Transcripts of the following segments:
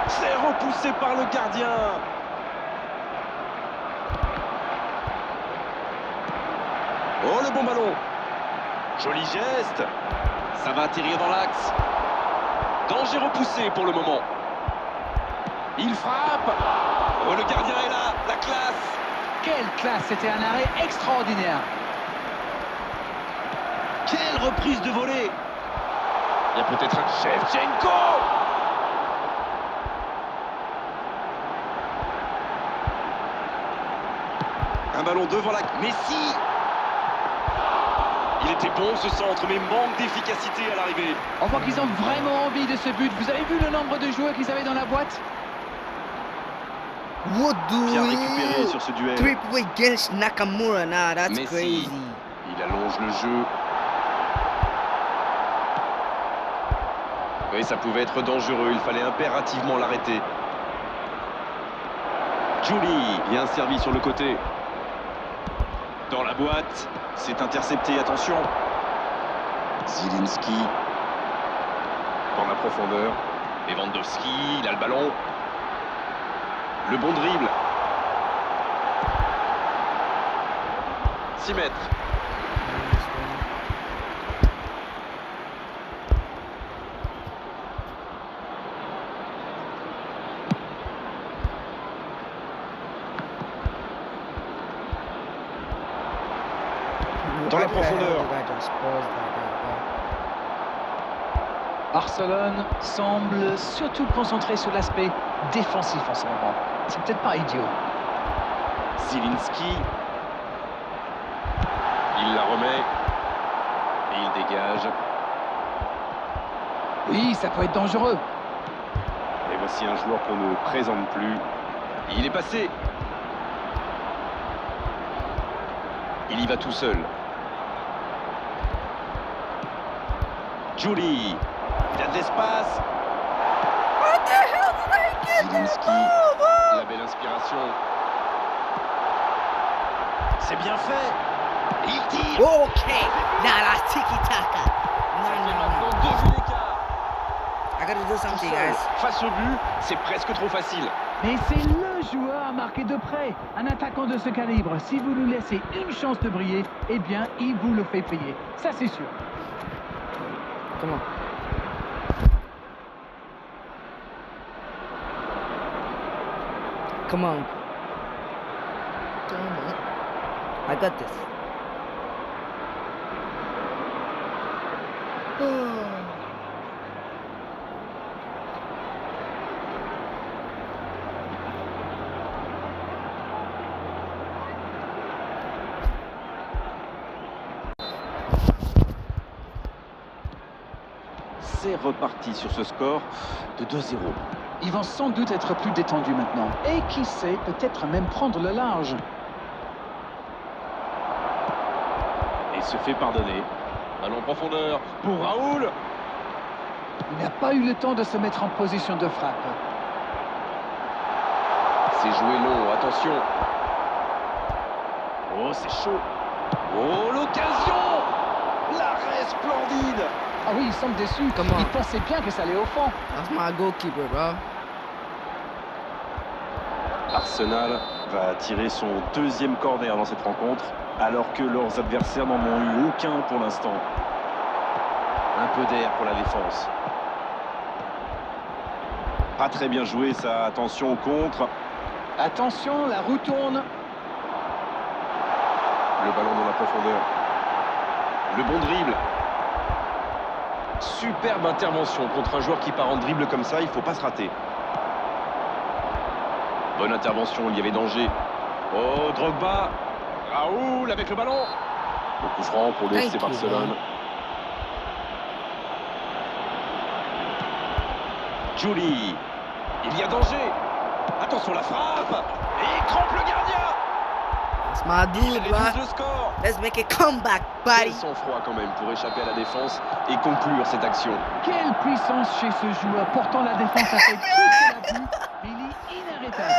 C'est repoussé par le gardien. Oh, le bon ballon. Joli geste. Ça va atterrir dans l'axe. Danger repoussé pour le moment. Il frappe. Oh, le gardien est là. La classe. Quelle classe, c'était un arrêt extraordinaire. Quelle reprise de volée. Il y a peut-être un Shevchenko. Un ballon devant la... Messi. Il était bon ce centre, mais manque d'efficacité à l'arrivée. On voit qu'ils ont vraiment envie de ce but. Vous avez vu le nombre de joueurs qu'ils avaient dans la boîte? What Bien do récupéré sur ce duel. Triple against Nakamura. Nah, that's Messi. crazy. Il allonge le jeu. Oui, ça pouvait être dangereux. Il fallait impérativement l'arrêter. Juli, bien servi sur le côté. Dans la boîte, c'est intercepté, attention. Zielinski. Dans la profondeur. Lewandowski, il a le ballon. Le bon dribble. 6 mètres. Dans la profondeur. Barcelone semble surtout concentré sur l'aspect défensif en ce moment. C'est peut-être pas idiot. Zielinski. Il la remet. Et il dégage. Oui, ça peut être dangereux. Et voici un joueur qu'on ne présente plus. Il est passé. Il y va tout seul. Juli. Il a de l'espace. Zielinski. La belle inspiration. C'est bien fait. Et il tire. Okay. Nah, that's tiki-taka. No, Il y a no, maintenant no. 2 buts d'écart. I gotta do something, Seul, guys. face au but, c'est presque trop facile. Mais c'est le joueur à marquer de près. Un attaquant de ce calibre, si vous lui laissez une chance de briller, eh bien, il vous le fait payer. Ça, c'est sûr. Come on. Come on. Come on. I got this. C'est reparti sur ce score de 2-0. Ils vont sans doute être plus détendus maintenant. Et qui sait, peut-être même prendre le large. Et se fait pardonner. Ballon en profondeur pour Raoul. Il n'a pas eu le temps de se mettre en position de frappe. C'est joué long, attention. Oh, c'est chaud. Oh, l'occasion. L'arrêt splendide. Ah oui, il semble déçu. Comment? Il pensait bien que ça allait au fond. That's my goalkeeper, bro. Arsenal va tirer son deuxième corner dans cette rencontre, alors que leurs adversaires n'en ont eu aucun pour l'instant. Un peu d'air pour la défense. Pas très bien joué ça, attention au contre. Attention, la roue tourne. Le ballon dans la profondeur. Le bon dribble. Superbe intervention contre un joueur qui part en dribble comme ça, il ne faut pas se rater. Bonne intervention, il y avait danger. Oh, Drogba. Raoul avec le ballon. Le coup franc pour le FC Barcelone. Juli. Il y a danger. Attention la frappe. Et il trompe le gardien. That's my Il dude, réduit bro. le score. Let's make a comeback, buddy. Quel sang-froid quand même pour échapper à la défense et conclure cette action. Quelle puissance chez ce joueur. Pourtant, la défense a fait tout ce qu'elle a pu. Il est inarrêtable.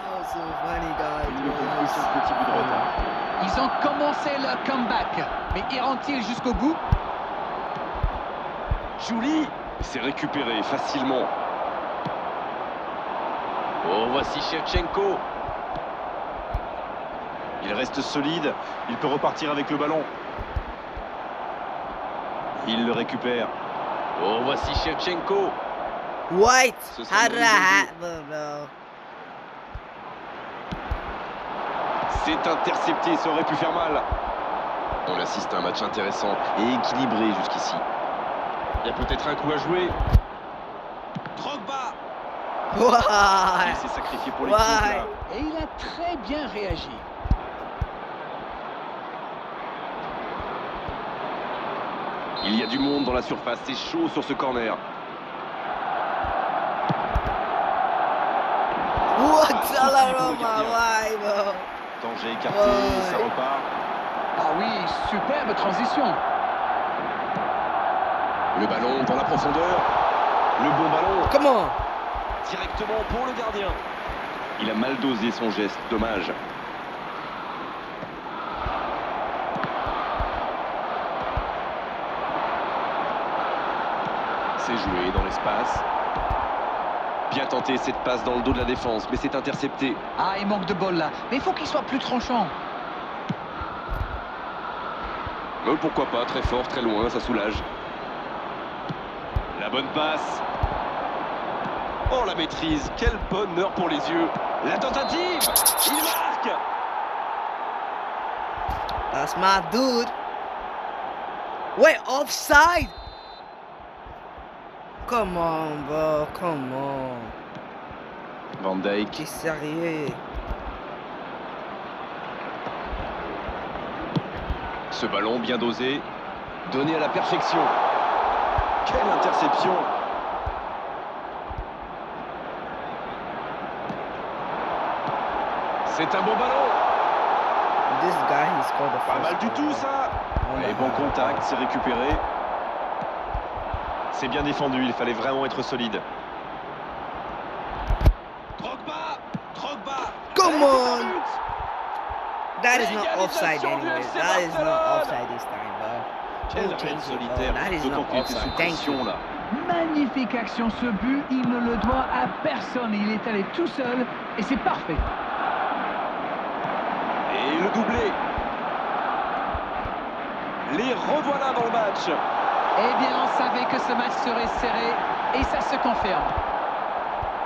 Oh, so funny, guys. Il ne peut plus son petit bout de retard. Ils ont commencé leur comeback. Mais iront-ils jusqu'au bout? Juli s'est récupéré facilement. Oh, voici Shevchenko. Il reste solide. Il peut repartir avec le ballon. Il le récupère. Oh, voici Shevchenko. White. Ce sera How une did that mauvaise happen, bro? C'est intercepté, ça aurait pu faire mal. On assiste à un match intéressant et équilibré jusqu'ici. Il y a peut-être un coup à jouer. Drogba. Il Why? s'est sacrifié pour l'équipe Why? là. Et il a très bien réagi. Il y a du monde dans la surface, c'est chaud sur ce corner. What Ah, the souci pour le Roma? gardien. Why, bro? Danger écarté, Ouais. ça repart. Ah oui, superbe transition. Le ballon dans la profondeur. Le bon ballon Come on. directement pour le gardien. Il a mal dosé son geste, dommage. C'est joué dans l'espace. Bien tenté cette passe dans le dos de la défense, mais c'est intercepté. Ah, il manque de bol là. Mais il faut qu'il soit plus tranchant. Pourquoi pas, très fort, très loin, ça soulage. La bonne passe. Oh, la maîtrise, quel bonheur pour les yeux. La tentative, il marque. That's my dude. Wait, offside? Come on, bro. Come on. Van Dijk, T'es sérieux? ce ballon bien dosé, donné à la perfection. Quelle interception. C'est un bon ballon. This guy, he scored the Pas first mal du goal, tout bro. ça. Oh my Et bon God. contact, c'est récupéré. C'est bien défendu, il fallait vraiment être solide. Drogba, Drogba. Come Et c'est un on. but. That is not L'égalisation offside du anyway. FC That is not Barcelone. offside this time, bro. Quel Don't arrêt change it, bro. solitaire, That is d'autant not qu'il était sous offside. Thank pression you. là. Magnifique action, ce but, il ne le doit à personne. Il est allé tout seul et c'est parfait. Et le doublé. Les revoilà dans le match. Eh bien, on savait que ce match serait serré et ça se confirme.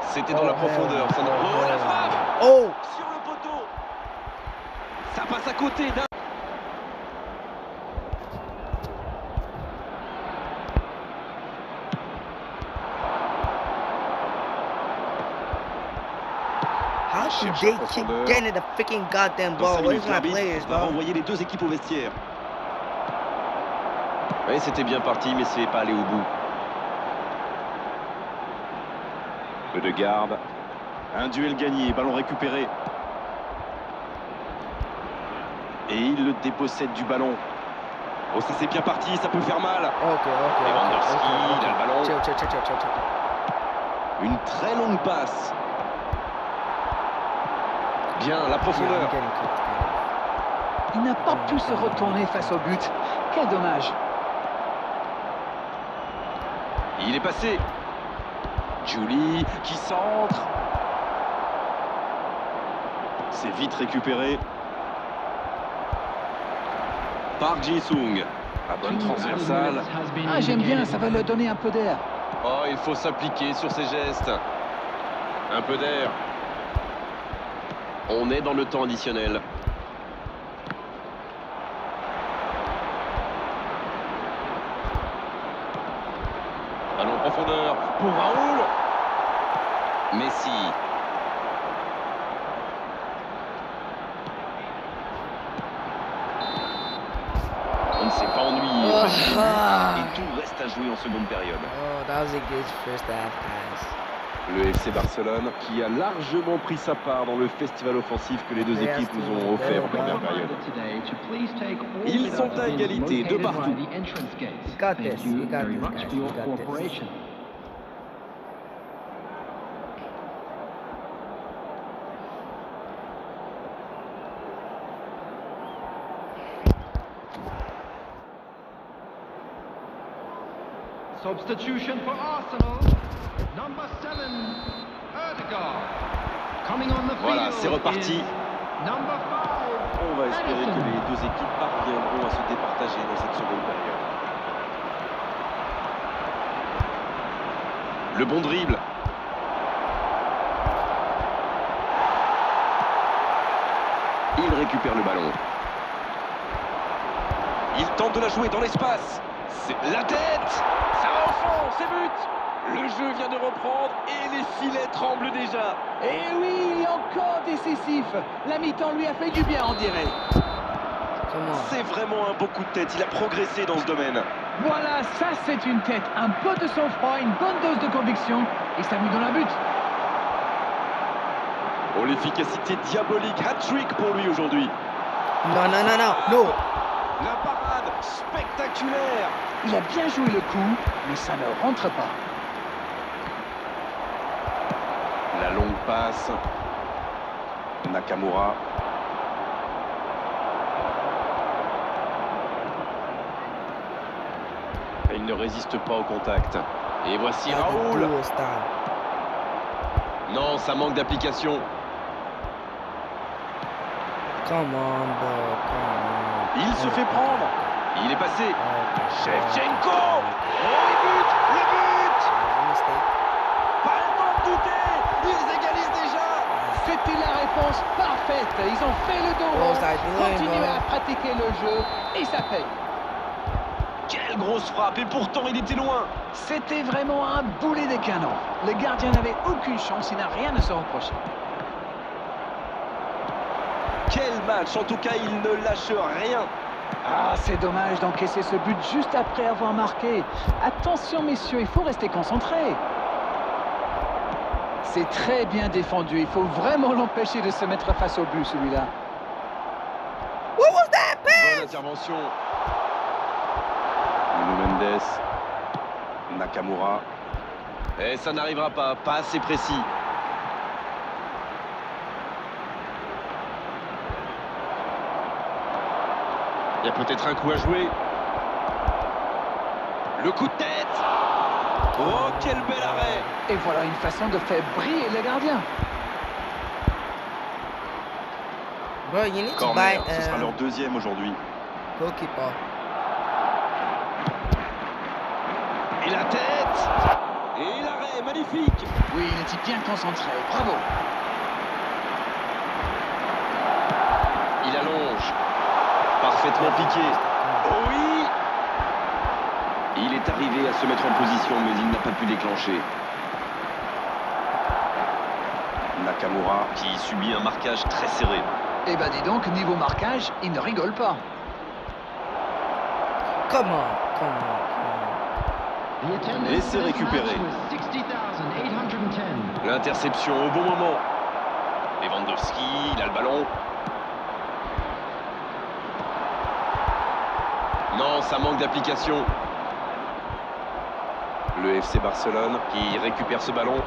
C'était dans la profondeur. Ça ne... Oh, la frappe Oh. sur le poteau. Ça passe à côté d'un... How should Cherche they en keep profondeur. getting the freaking goddamn Dans ball? 5 Where's minutes, my l'arbitre players, va bro? renvoyer les deux équipes au vestiaire. Oui, c'était bien parti, mais c'est pas allé au bout. Peu de garde. Un duel gagné, ballon récupéré. Et il le dépossède du ballon. Oh, ça c'est bien parti, ça peut faire mal. Okay. Lewandowski, il a le ballon. Chill. Une très longue passe. Bien, la Yeah, profondeur. I'm getting cooked. Il n'a pas pu se retourner face au but. Quel dommage. Il est passé. Julie qui centre. C'est vite récupéré. Park Ji-sung. La bonne transversale. Ah, j'aime bien, ça va leur donner un peu d'air. Oh, il faut s'appliquer sur ses gestes. Un peu d'air. On est dans le temps additionnel. Ballon en profondeur pour Raoul. Messi. On ne s'est pas ennuyé. Ah. Et tout reste à jouer en seconde période. Oh, that was a good first half, guys. Le FC Barcelone qui a largement pris sa part dans le festival offensif que les deux équipes nous ont offert en première période. Ils sont à égalité de partout. You got this, you got this, guys. You got this. Substitution for Arsenal, number 7, Erdegaard. Voilà, c'est reparti. On va espérer que les deux équipes parviendront à se départager dans cette seconde période. Le bon dribble. Il récupère le ballon. Il tente de la jouer dans l'espace. C'est la tête. Ça va au fond, c'est but. Le jeu vient de reprendre et les filets tremblent déjà. Et oui, il est encore décisif. La mi-temps lui a fait du bien, on dirait. Comment? C'est vraiment un beau coup de tête. Il a progressé dans ce domaine. Voilà, ça c'est une tête. Un peu de sang-froid, une bonne dose de conviction. Et ça met dans la but. Oh, l'efficacité diabolique. Hat-trick pour lui aujourd'hui. Non, non, non, non, non. La parade spectaculaire. Il a bien joué le coup, mais ça ne rentre pas. La longue passe. Nakamura. Et il ne résiste pas au contact. Et voici Raoul. Duo style. Non, ça manque d'application. Come on, bro. Come on. Il se fait prendre. Il est passé. Shevchenko. Oh, le but. Pas le temps de douter. Ils égalisent déjà. C'était la réponse parfaite. Ils ont fait le dos rond, Oh, ça a été loin, continuent bro. à pratiquer le jeu et ça paye. Quelle grosse frappe. Et pourtant, il était loin. C'était vraiment un boulet de canon. Le gardien n'avait aucune chance, il n'a rien à se reprocher. Quel match. En tout cas, il ne lâche rien. Ah, c'est dommage d'encaisser ce but juste après avoir marqué. Attention, messieurs, il faut rester concentré. C'est très bien défendu. Il faut vraiment l'empêcher de se mettre face au but, celui-là. What was that, Bonne man? intervention. Nuno Mendes. Nakamura. Et ça n'arrivera pas. Pas assez précis. Il y a peut-être un coup à jouer. Le coup de tête. Oh, quel bel arrêt. Et voilà une façon de faire briller le gardien. Bro, you need to Corner, buy ce sera leur deuxième aujourd'hui. goalkeeper. Et la tête. Et l'arrêt, magnifique. Oui, il était bien concentré. Bravo. Il allonge. Parfaitement piqué. Oh oui. Il est arrivé à se mettre en position, mais il n'a pas pu déclencher. Nakamura qui subit un marquage très serré. Eh ben dis donc, niveau marquage, il ne rigole pas. Come on, come on, come on. Et c'est récupéré. L'interception au bon moment. Lewandowski, il a le ballon. Non, ça manque d'application. Le FC Barcelone qui récupère ce ballon.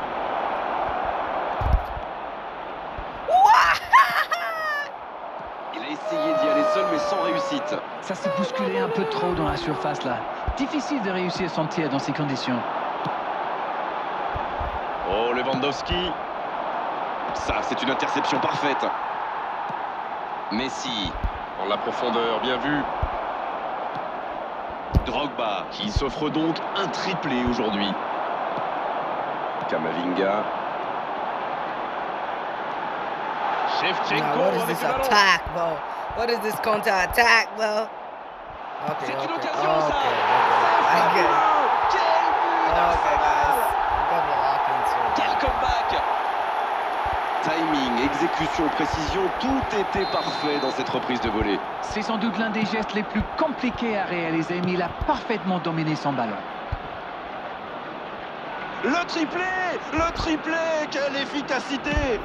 Il a essayé d'y aller seul, mais sans réussite. Ça s'est bousculé un peu trop dans la surface, là. Difficile de réussir son tir dans ces conditions. Oh, Lewandowski. Ça, c'est une interception parfaite. Messi, dans la profondeur, bien vu. Drogba, qui s'offre donc un triplé aujourd'hui. Kamavinga. Shevchenko Nah, what is avec this le ballon. attack, bro? What is this counter-attack, bro? Okay, C'est une okay, occasion, ça. I get it. Quel but Okay, d'Arsenal. guys. I'm gonna lock into Quel it. comeback. Timing, exécution, précision, tout était parfait dans cette reprise de volée. C'est sans doute l'un des gestes les plus compliqués à réaliser, mais il a parfaitement dominé son ballon. Le triplé, quelle efficacité.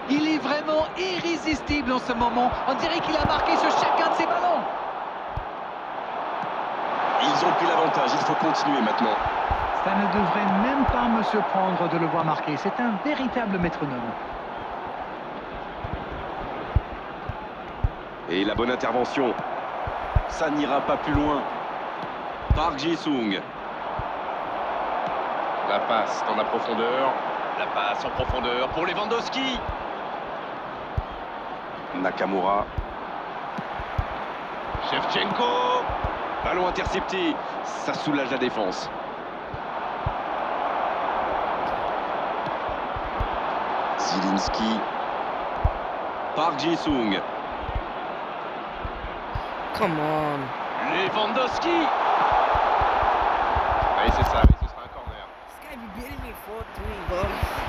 Il est vraiment irrésistible en ce moment. On dirait qu'il a marqué sur chacun de ses ballons. Ils ont pris l'avantage, il faut continuer maintenant. Ça ne devrait même pas me surprendre de le voir marquer. C'est un véritable métronome. Et la bonne intervention. Ça n'ira pas plus loin. Park Ji-sung. La passe dans la profondeur. La passe en profondeur pour Lewandowski. Nakamura. Shevchenko. Ballon intercepté. Ça soulage la défense. Zielinski. Park Ji-sung. Come on. Lewandowski. Allez, c'est ça, oui, ce sera un corner. This guy be beating me 4-3, bro.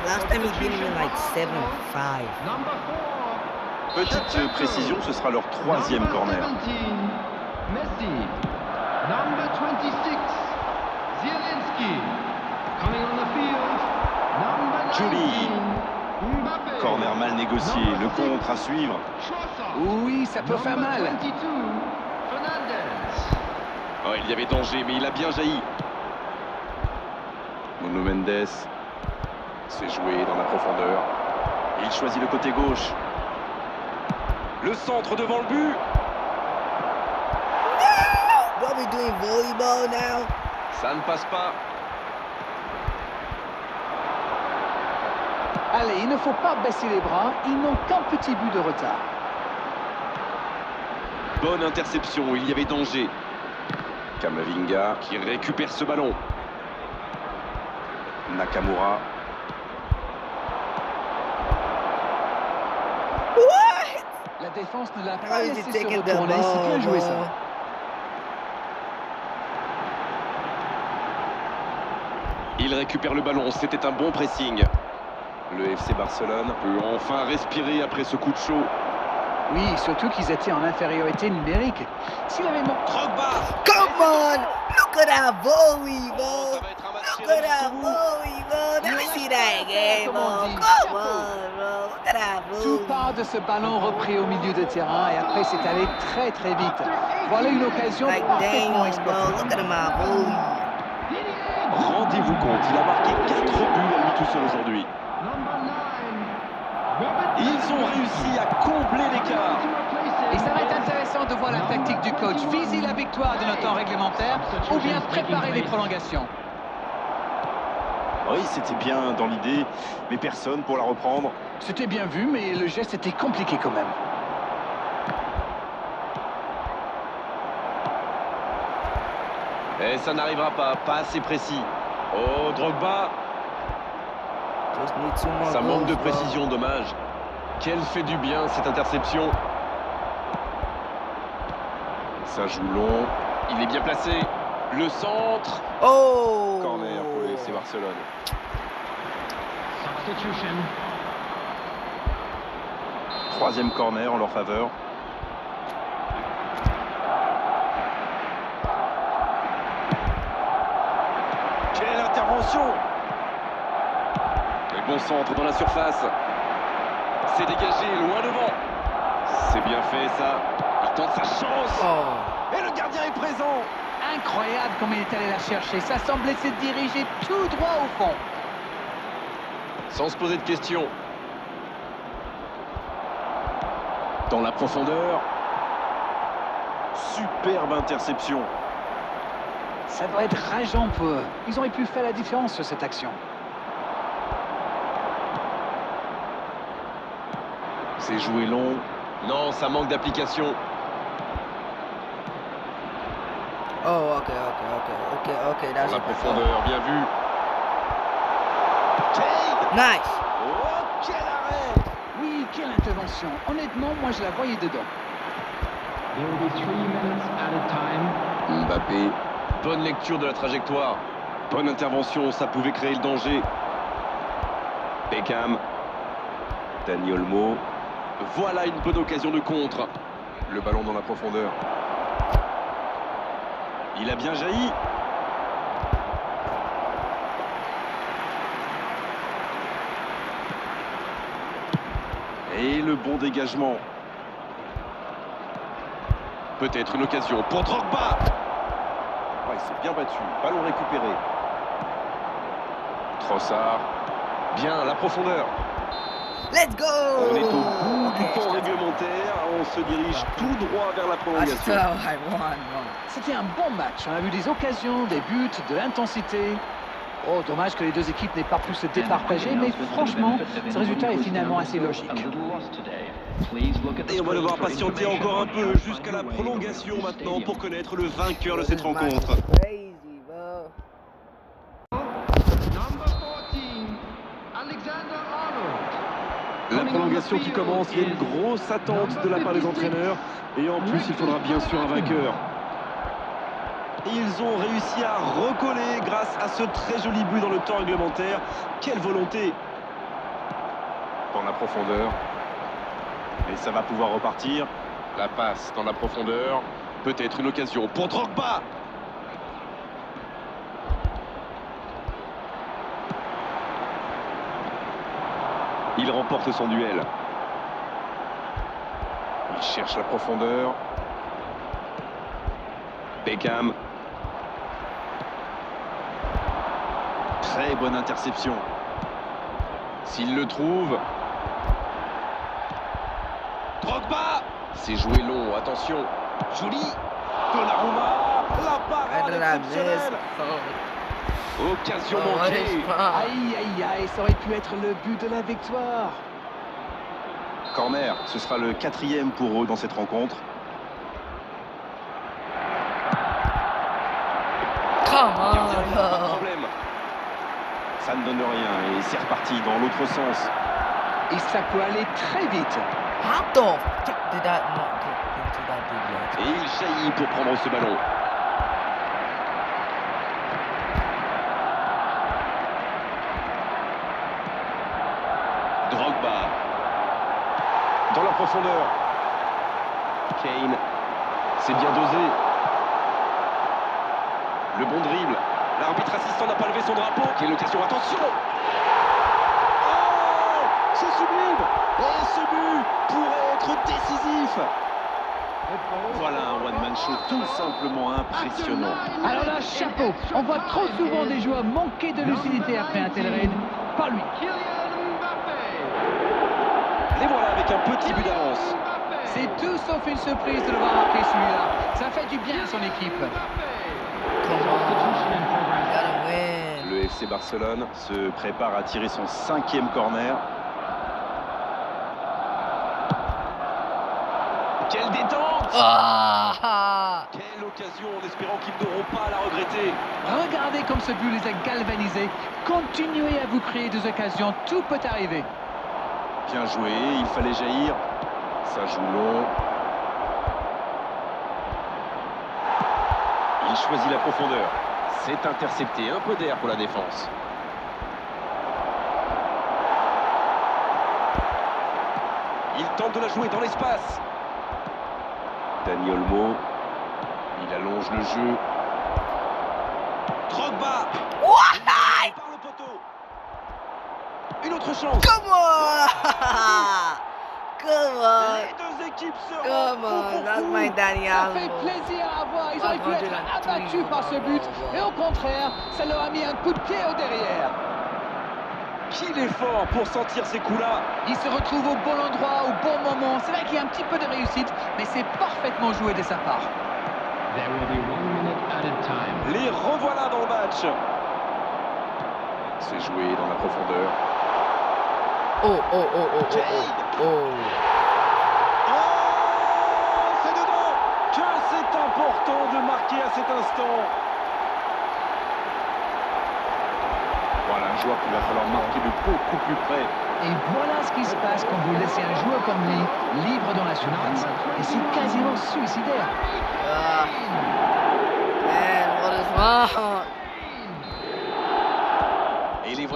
Last time he beat me like 7-5. Petite précision, ce sera leur troisième corner. Messi. Number 26. Zielinski. Coming on the field. Number 19. Juli. Mbappé. Corner mal négocié, le contre à suivre. Oui, ça peut faire mal. 22. Fernandez. Oh, il y avait danger, mais il a bien jailli. Nuno Mendes. C'est joué dans la profondeur. Il choisit le côté gauche. Le centre devant le but. What we doing volleyball now? Ça ne passe pas. Allez, il ne faut pas baisser les bras. Ils n'ont qu'un petit but de retard. Bonne interception, il y avait danger. Kamavinga. Qui récupère ce ballon. Nakamura. What? La défense ne l'a How pas is he laissé se taking the retourner. C'est ball, bien joué, bro? ça. Il récupère le ballon, c'était un bon pressing. Le FC Barcelone. Peut enfin respirer après ce coup de chaud. Oui, surtout qu'ils étaient en infériorité numérique. S'il avait montré... Drogba. Come on! Look at that volley, Oh, bro! ça va être un match Look serré at that jusqu'au bout. volley, bro! Let me see that game, bro! Comment Come dire? on, bro! Look at that Tout volley! part de ce ballon repris au milieu de terrain et après c'est allé très très vite. Voilà une occasion Like, parfaitement damn, exploitée. bro! Look at my volley! Rendez-vous compte, il a marqué 4 buts à lui tout seul aujourd'hui. Number 9. Robert Ils ont réussi à combler l'écart. Et ça va être intéressant de voir la tactique du coach. Viser la victoire de notre temps réglementaire ou bien préparer les prolongations. Oui, c'était bien dans l'idée, mais personne pour la reprendre. C'était bien vu, mais le geste était compliqué quand même. Et ça n'arrivera pas assez précis. Oh, Drogba. Just need 2 more Ça goals, manque de bro. précision, dommage. Quelle fait du bien cette interception. Ça joue long. Il est bien placé. Le centre. Oh! Corner pour le FC Barcelone. Substitution. Troisième corner en leur faveur. Quelle intervention! Le bon centre dans la surface. C'est dégagé, loin devant. C'est bien fait ça. Il tente sa chance. Oh! Et le gardien est présent! Incroyable comme il est allé la chercher. Ça semblait se diriger tout droit au fond. Sans se poser de questions. Dans la profondeur. Superbe interception. Ça doit être rageant pour eux. Ils auraient pu faire la différence sur cette action. C'est joué long. Non, ça manque d'application. Oh, okay. That's Dans la it. profondeur, bien vu. Kane! Nice. Oh, quel arrêt! Oui, quelle intervention. Honnêtement, moi je la voyais dedans. There will be 3 minutes at a time. Mbappé. Bonne lecture de la trajectoire. Bonne intervention, ça pouvait créer le danger. Beckham. Dani Olmo. Voilà une bonne occasion de contre. Le ballon dans la profondeur. Il a bien jailli. Et le bon dégagement. Peut-être une occasion pour Drogba. Ouais, il s'est bien battu. Ballon récupéré. Trossard. Bien, la profondeur. Let's go! On est au bout du Okay, temps that's- réglementaire. On se dirige tout droit vers la That's prolongation. how I won, bro. C'était un bon match. On a vu des occasions, des buts, de l'intensité. Oh, dommage que les deux équipes n'aient pas pu se départager, mais franchement, ce résultat est finalement assez logique. Et on va devoir patienter encore un peu jusqu'à la prolongation maintenant pour connaître le vainqueur de cette rencontre. Crazy, bro. La prolongation qui commence, il y a une grosse attente de la part des entraîneurs. Et en plus, il faudra bien sûr un vainqueur. Ils ont réussi à recoller grâce à ce très joli but dans le temps réglementaire. Quelle volonté! Dans la profondeur. Et ça va pouvoir repartir. La passe dans la profondeur. Peut-être une occasion pour Drogba. Il remporte son duel. Il cherche la profondeur. Beckham. Très bonne interception. S'il le trouve. Drogba. C'est joué long, attention. Joli. Donnarumma. La parade exceptionnelle. Occasion manquée. Aïe, aïe, aïe, ça aurait pu être le but de la victoire. Corner, ce sera le 4e pour eux dans cette rencontre. Gardien, pas de problème. Ça ne donne rien et c'est reparti dans l'autre sens. Et ça peut aller très vite. How the fuck did that not get into that dude? Et il jaillit pour prendre ce ballon. Drogba. Dans la profondeur. Kane. C'est bien dosé. Le bon dribble. L'arbitre assistant n'a pas levé son drapeau. Quelle occasion, attention. Oh, c'est sublime. Et ce but pourrait être décisif. Voilà un one-man show tout simplement impressionnant. Alors là, chapeau. On voit trop souvent des joueurs manquer de lucidité après un tel raid. Pas lui. Les voilà avec un petit but d'avance. C'est tout sauf une surprise de le voir marquer celui-là. Ça fait du bien à son équipe. Come on, gotta win. Le FC Barcelone se prépare à tirer son 5e corner. Quelle détente! Quelle occasion, en espérant qu'ils n'auront pas à la regretter. Regardez comme ce but les a galvanisés. Continuez à vous créer des occasions, tout peut arriver. Bien joué, il fallait jaillir. Ça joue long. Il choisit la profondeur. C'est intercepté, un peu d'air pour la défense. Il tente de la jouer dans l'espace. Dani Olmo. Il allonge le jeu. Drogba. Par le poteau. Une autre chance. Come on! Come on! Les deux équipes se Come on! That's my Dani Ça fait Almo. plaisir à voir. Ils auraient pu être abattus par ce but. Mais au contraire, ça leur a mis un coup de pied au derrière. Qu'il est fort pour sentir ces coups-là. Il se retrouve au bon endroit, au bon moment. C'est vrai qu'il y a un petit peu de réussite, mais c'est parfaitement joué de sa part. There will be 1 minute added time. Les revoilà dans le match. C'est joué dans la profondeur. Oh, oh, oh, oh, oh, oh, oh. Oh, c'est dedans. Que c'est important de marquer à cet instant. Voilà un joueur qu'il va falloir marquer de beaucoup plus près. Et voilà ce qui se passe quand vous laissez un joueur comme lui libre dans la surface. Et c'est quasiment suicidaire. Man, what is wrong? Et les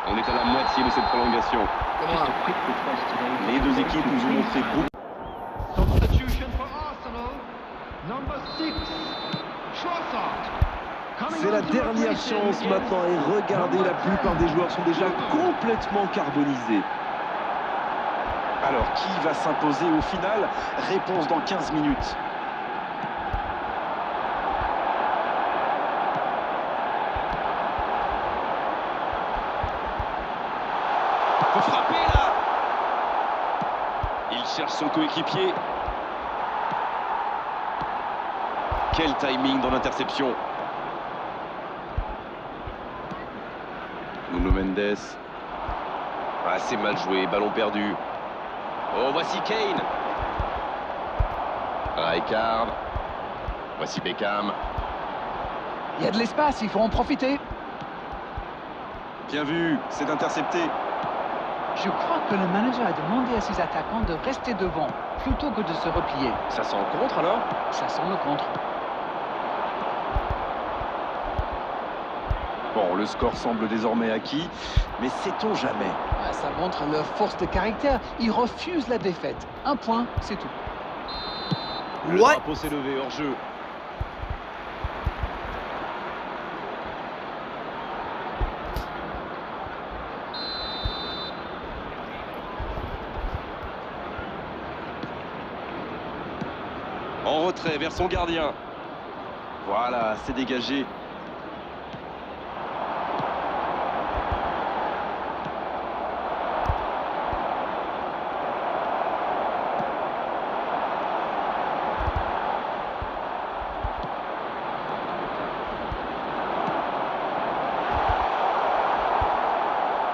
on est à la moitié de cette prolongation. Come Just on. a quick request today. Les deux équipes nous ont montré beaucoup. Substitution for Arsenal. Number 6, Trossard. C'est la dernière chance maintenant et regardez, la plupart des joueurs sont déjà complètement carbonisés. Alors qui va s'imposer au final? Réponse dans 15 minutes. Faut frapper là. Il cherche son coéquipier. Quel timing dans l'interception. Nuno Mendes. Ah, c'est mal joué, ballon perdu. Oh, voici Kane. Rijkaard. Voici Beckham. Il y a de l'espace, il faut en profiter. Bien vu, c'est intercepté. Je crois que le manager a demandé à ses attaquants de rester devant plutôt que de se replier. Ça sent le contre alors? Ça sent le contre. Bon, le score semble désormais acquis, mais sait-on jamais? Ah, ça montre leur force de caractère. Ils refusent la défaite. Un point, c'est tout. Le What? drapeau s'est levé hors jeu. En retrait vers son gardien. Voilà, c'est dégagé.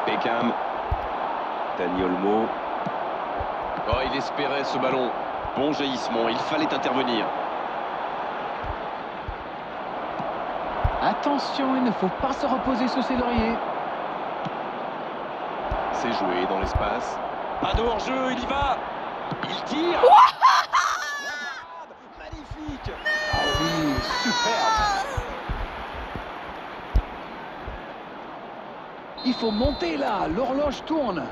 Beckham. Dani Olmo. Oh, il espérait ce ballon. Bon jaillissement, il fallait intervenir. Attention, il ne faut pas se reposer sur ses lauriers. C'est joué dans l'espace. Pas de hors-jeu, il y va. Il tire. Magnifique. Ah oui, superbe. Il faut monter là, l'horloge tourne.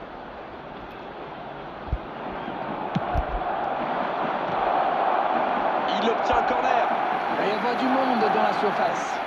Il obtient un corner. Il va y avoir du monde dans la surface.